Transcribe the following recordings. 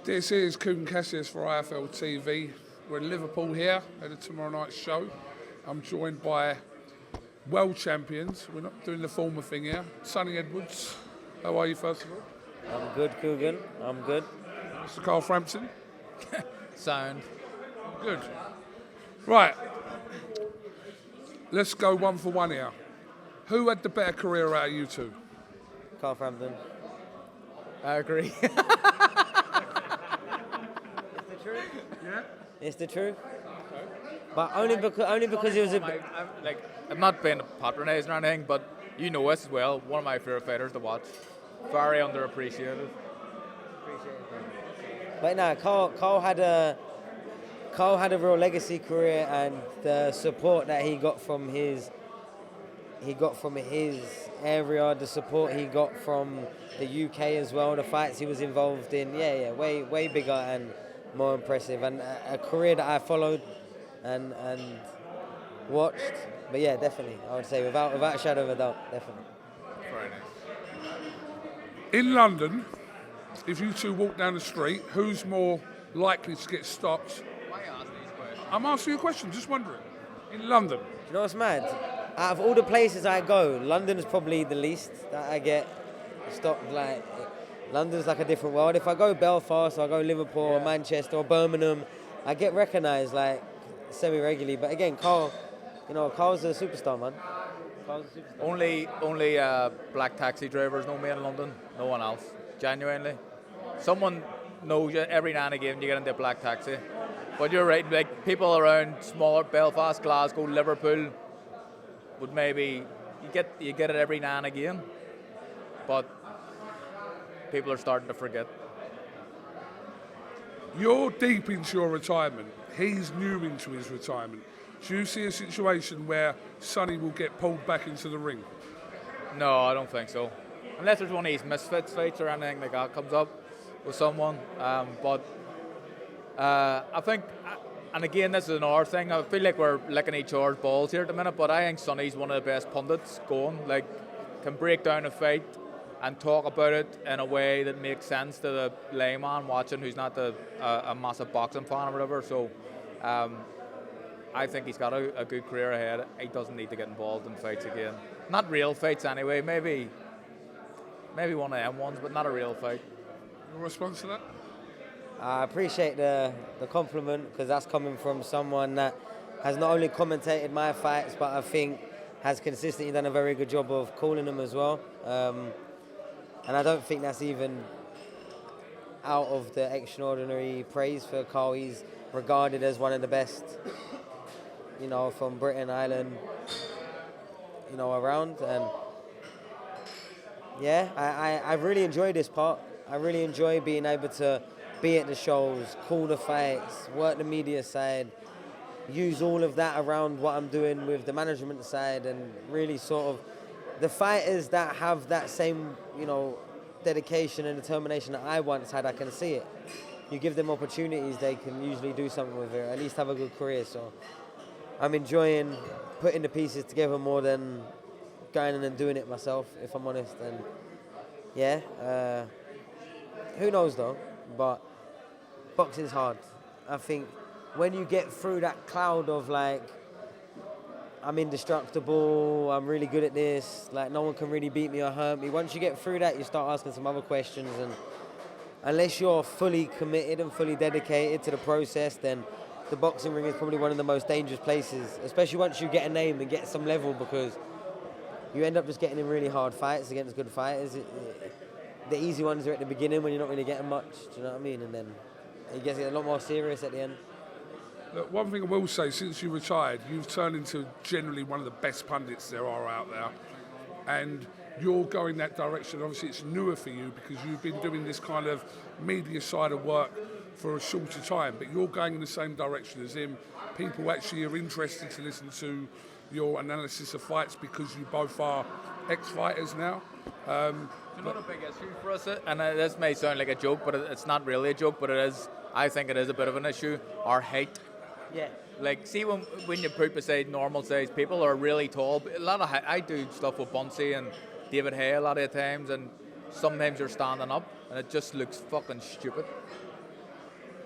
This is Kugan Cassius for iFLTV. We're in Liverpool here at the tomorrow night's show. I'm joined by world champions. We're not doing the former thing here. Sunny Edwards. How are you, first of all? I'm good, Kugan. I'm good. Mr. Carl Frampton. Sound. Good. Right. Let's go one for one here. Who had the better career out of you two? Carl Frampton. I agree. Yeah. It's the truth. But only because it was I'm not being patronising or anything, but you know us as well. One of my favourite fighters to watch. Very underappreciated. But no, Carl had a real legacy career, and the support that he got from his area, the support he got from the UK as well, the fights he was involved in, way bigger and more impressive, and a career that I followed and watched. But yeah, definitely, I would say without a shadow of a doubt, definitely. Very nice. In London, if you two walk down the street, who's more likely to get stopped? Why ask these questions? I'm asking you a question, just wondering. In London, You know what's mad? Out of all the places I go, London is probably the least that I get stopped. Like, London's like a different world. If I go Belfast, or I go Liverpool, or Manchester, or Birmingham, I get recognised like semi-regularly. But again, Carl's a superstar, man. Carl's a superstar. Only black taxi drivers know me in London. No one else. Genuinely. Someone knows you every now and again you get into a black taxi. But you're right, like people around smaller Belfast, Glasgow, Liverpool would maybe you get it every now and again. But people are starting to forget. you're deep into your retirement. He's new into his retirement. Do you see a situation where Sonny will get pulled back into the ring? No, I don't think so. Unless there's one of these misfits fights or anything like that comes up with someone. But I think, and again, this is another thing, I feel like we're licking each other's balls here at the minute, but I think Sonny's one of the best pundits going. Like, can break down a fight and talk about it in a way that makes sense to the layman watching who's not a massive boxing fan or whatever. So I think he's got a good career ahead. He doesn't need to get involved in fights again. Not real fights anyway, maybe one of them ones, but not a real fight. Your response to that? I appreciate the compliment, because that's coming from someone that has not only commentated my fights, but I think has consistently done a very good job of calling them as well. And I don't think that's even out of the extraordinary praise for Carl. He's regarded as one of the best, from Britain, Ireland, around. And yeah, I really enjoy this part. I really enjoy being able to be at the shows, call the fights, work the media side, use all of that around what I'm doing with the management side, and really sort of the fighters that have that same, dedication and determination that I once had, I can see it. You give them opportunities, they can usually do something with it, at least have a good career. So I'm enjoying putting the pieces together more than going in and doing it myself, if I'm honest. And yeah, who knows though, but boxing's hard. I think when you get through that cloud of like, I'm indestructible, I'm really good at this, like no one can really beat me or hurt me. Once you get through that, you start asking some other questions, and unless you're fully committed and fully dedicated to the process, then the boxing ring is probably one of the most dangerous places, especially once you get a name and get some level, because you end up just getting in really hard fights against good fighters. The easy ones are at the beginning when you're not really getting much, do you know what I mean? And then it gets a lot more serious at the end. Look, one thing I will say, since you retired, you've turned into generally one of the best pundits there are out there. And you're going that direction. Obviously, it's newer for you because you've been doing this kind of media side of work for a shorter time, but you're going in the same direction as him. People actually are interested to listen to your analysis of fights because you both are ex-fighters now. Another big issue for us, and this may sound like a joke, but it's not really a joke, but it is. I think it is a bit of an issue. Our height. Yeah. Like, see when you put beside normal sized people are really tall. I do stuff with Bunsey and David Hay a lot of the times, and sometimes you're standing up, and it just looks fucking stupid.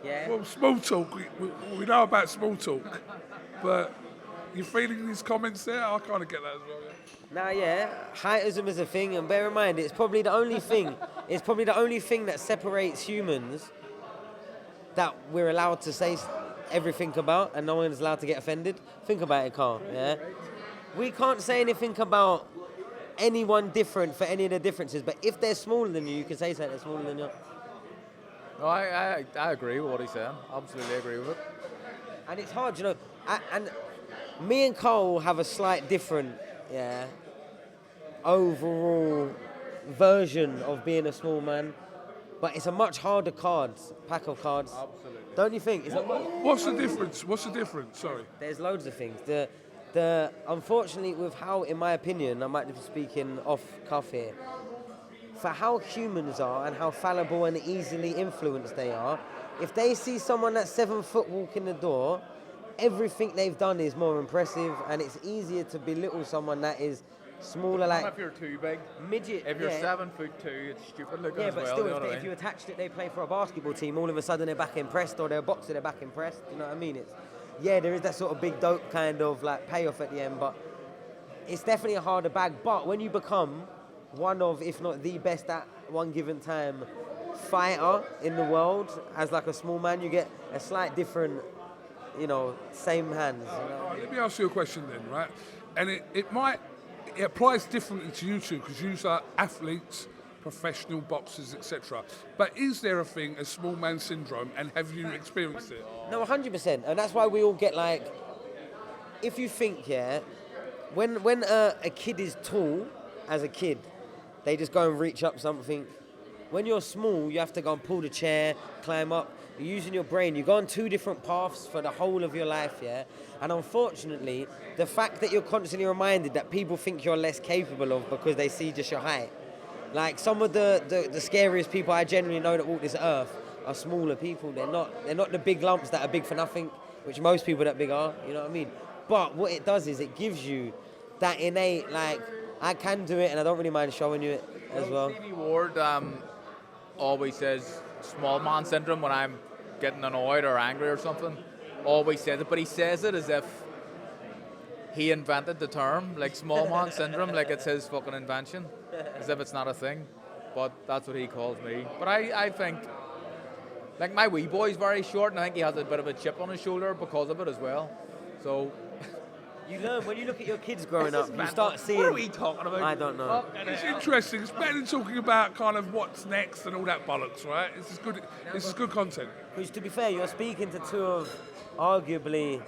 Yeah. Well, small talk. We know about small talk, but you feeling these comments there? I kind of get that as well. Yeah. Now, yeah, heightism is a thing, and bear in mind, it's probably the only thing. It's probably the only thing that separates humans that we're allowed to say everything about, and no one's allowed to get offended. Think about it, Carl. Yeah, we can't say anything about anyone different for any of the differences. But if they're smaller than you can say something that's smaller than you. No, I agree with what he's saying. Absolutely agree with it. And it's hard, you know. And me and Carl have a slight different, overall version of being a small man. But it's a much harder pack of cards. Absolutely. Don't you think? What's the difference? What's the difference? Sorry. There's loads of things. Unfortunately, with how, in my opinion, I might be speaking off cuff here, for how humans are and how fallible and easily influenced they are, if they see someone that's 7 foot walk in the door, everything they've done is more impressive, and it's easier to belittle someone that is smaller, like Not if you're too big. midget. If you're yeah. 7'2", it's stupid looking Yeah, as but well. still, you know what I if mean? you attached it, they play for a basketball team, all of a sudden they're back impressed, or they're a boxer, they're back impressed. You know what I mean? There is that sort of big dope kind of like payoff at the end, but it's definitely a harder bag. But when you become one of, if not the best at one given time fighter in the world, as like a small man, you get a slight different, same hands. Let me ask you a question then, right? And it applies differently to you two because you are athletes, professional boxers, etc. But is there a thing, a small man syndrome, and have you experienced it? No, 100%, and that's why we all get like, if you think, when a kid is tall, as a kid, they just go and reach up something. When you're small, you have to go and pull the chair, climb up. You're using your brain. You go on 2 different paths for the whole of your life, And unfortunately, the fact that you're constantly reminded that people think you're less capable of because they see just your height. Like some of the scariest people I generally know that walk this earth are smaller people. They're not the big lumps that are big for nothing, which most people that big are. You know what I mean? But what it does is it gives you that innate, like, I can do it, and I don't really mind showing you it as well. Stevie Ward always says small man syndrome when I'm getting annoyed or angry or something. Always says it, but he says it as if he invented the term, like small man syndrome, like it's his fucking invention, as if it's not a thing. But that's what he calls me. But I think, like my wee boy's very short, and I think he has a bit of a chip on his shoulder because of it as well. So You learn, when you look at your kids growing up, you mental. start seeing... What are we talking about? I don't know. It's interesting. It's better than talking about kind of what's next and all that bollocks, right? This is good content. Because to be fair, you're speaking to 2 of arguably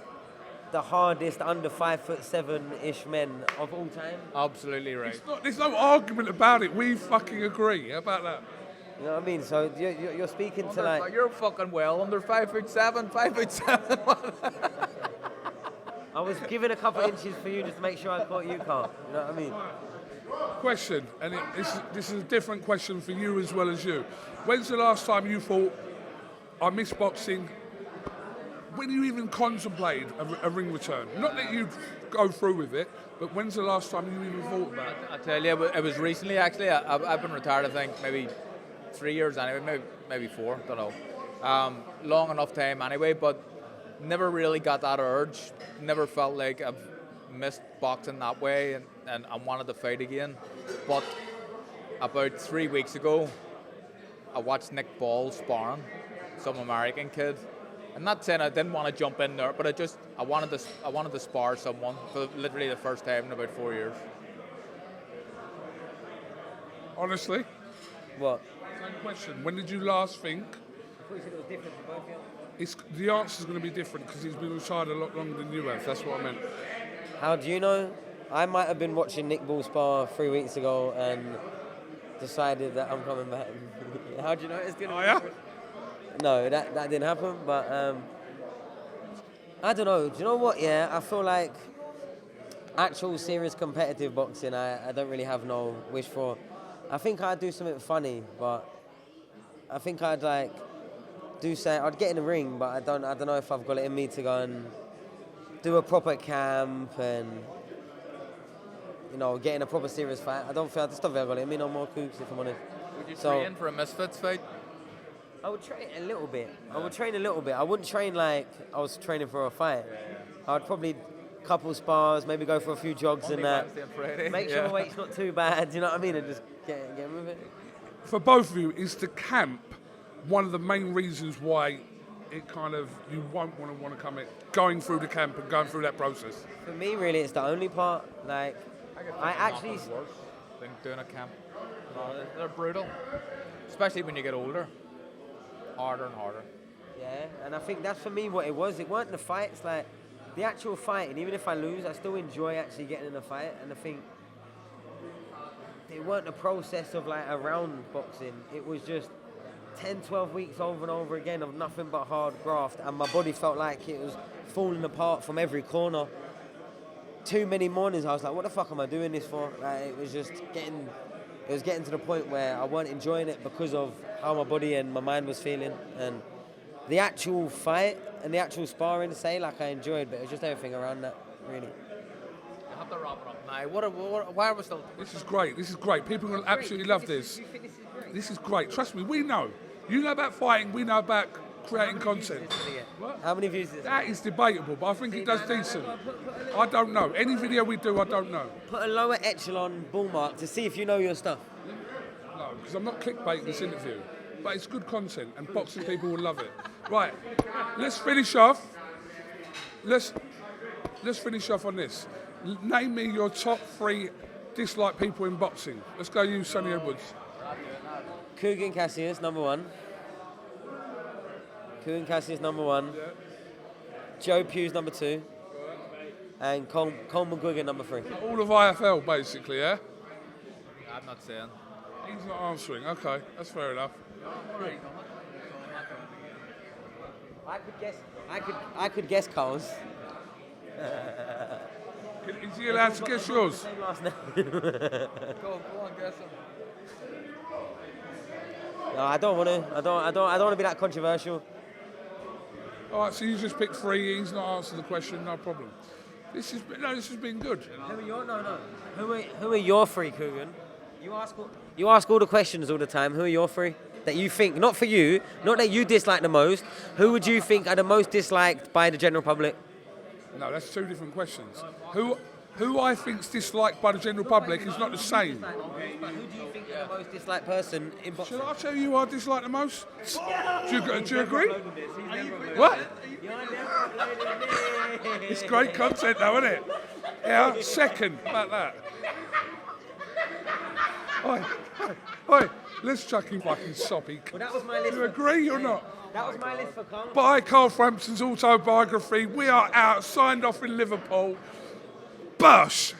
the hardest under 5'7" men of all time. Absolutely right. There's no argument about it. We fucking agree. How about that? You know what I mean? So you're speaking to like... You're fucking well under 5'7", 5'7". I was giving a couple inches for you just to make sure I caught you, Carl. You know what I mean? Question, and this is a different question for you as well as you. When's the last time you thought, I miss boxing? When you even contemplated a ring return? Not that you'd go through with it, but when's the last time you even thought about it? I tell you, it was recently actually. I've been retired, I think, maybe 3 years anyway, maybe 4, don't know. Long enough time anyway, but never really got that urge. Never felt like I've missed boxing that way and I wanted to fight again. But about 3 weeks ago, I watched Nick Ball sparring, some American kid. I'm not saying I didn't want to jump in there, but I wanted to spar someone for literally the first time in about 4 years. Honestly? What? Same question. When did you last think? I thought you said it was different for both of you. The answer's going to be different because he's been retired a lot longer than you have. That's what I meant. How do you know? I might have been watching Nick Ball spar 3 weeks ago and decided that I'm coming back. How do you know it's going to be different? No, that didn't happen, but I don't know. Do you know what, I feel like actual serious competitive boxing, I don't really have no wish for. I think I'd do something funny, but I think I'd I'd get in the ring, but I don't know if I've got it in me to go and do a proper camp and, get in a proper serious fight. I just don't think I've got it in me no more, Coops, if I'm honest. Would you train for a Misfits fight? I would train a little bit. I would train a little bit. I wouldn't train like I was training for a fight. I would probably couple spars, maybe go for a few jogs and that. Make sure my weight's not too bad, you know what I mean? And just get with it. For both of you, is the camp one of the main reasons why it kind of, you won't want to come in, going through the camp and going through that process? For me, really, it's the only part. Like, I actually... Than doing a camp. No, they're brutal. Especially when you get older. Harder and harder. Yeah, and I think that's for me what it was. It weren't the fights, like, the actual fight, and even if I lose, I still enjoy actually getting in a fight. And I think it weren't the process of like a round boxing. It was just 10, 12 weeks over and over again of nothing but hard graft, and my body felt like it was falling apart from every corner. Too many mornings I was like, what the fuck am I doing this for? Like, it was getting to the point where I weren't enjoying it because of how my body and my mind was feeling. And the actual fight and the actual sparring, say, like, I enjoyed, but it was just everything around that, really. You have to wrap it up now. Why are we still... This is great. This is great. People will absolutely love this. This is great. Trust me, we know. You know about fighting, we know about creating content. What? How many views is this? That is debatable, but I think it does decent. I don't know. Any video we do, I don't know. Put a lower echelon ball mark to see if you know your stuff. No, because I'm not clickbaiting this interview. But it's good content, and boxing people will love it. Right, let's finish off. Let's finish off on this. Name me your top 3 disliked people in boxing. Let's go you, Sunny Edwards. Kugan Cassius, number 1. Kugan Cassius, number 1. Yeah. Joe Pugh's number 2. And Coleman Gugan, number 3. All of IFL, basically, yeah? I'm not saying. He's not answering. Okay, that's fair enough. I could guess Cole's. Is he allowed to guess yours? Same last name. Go on, guess him. No, I don't want to. I don't want to be that controversial. All right, so you just picked 3. He's not answered the question. No problem. This has been good. Who are your 3, Kugan? You ask all the questions all the time. Who are your 3 that you think, not for you, not that you dislike the most? Who would you think are the most disliked by the general public? No, that's 2 different questions. Who I think's disliked by the general public is not the same. But who do you think is the most disliked person in boxing? Shall I tell you who I dislike the most? Do you agree? What? It's great content though, isn't it? Yeah, second, about that. Oi, let's chuck him fucking soppy. Well, that was my list. Do you agree or not? That was my list for Carl. By Carl Frampton's autobiography, we are out, signed off in Liverpool. Bush!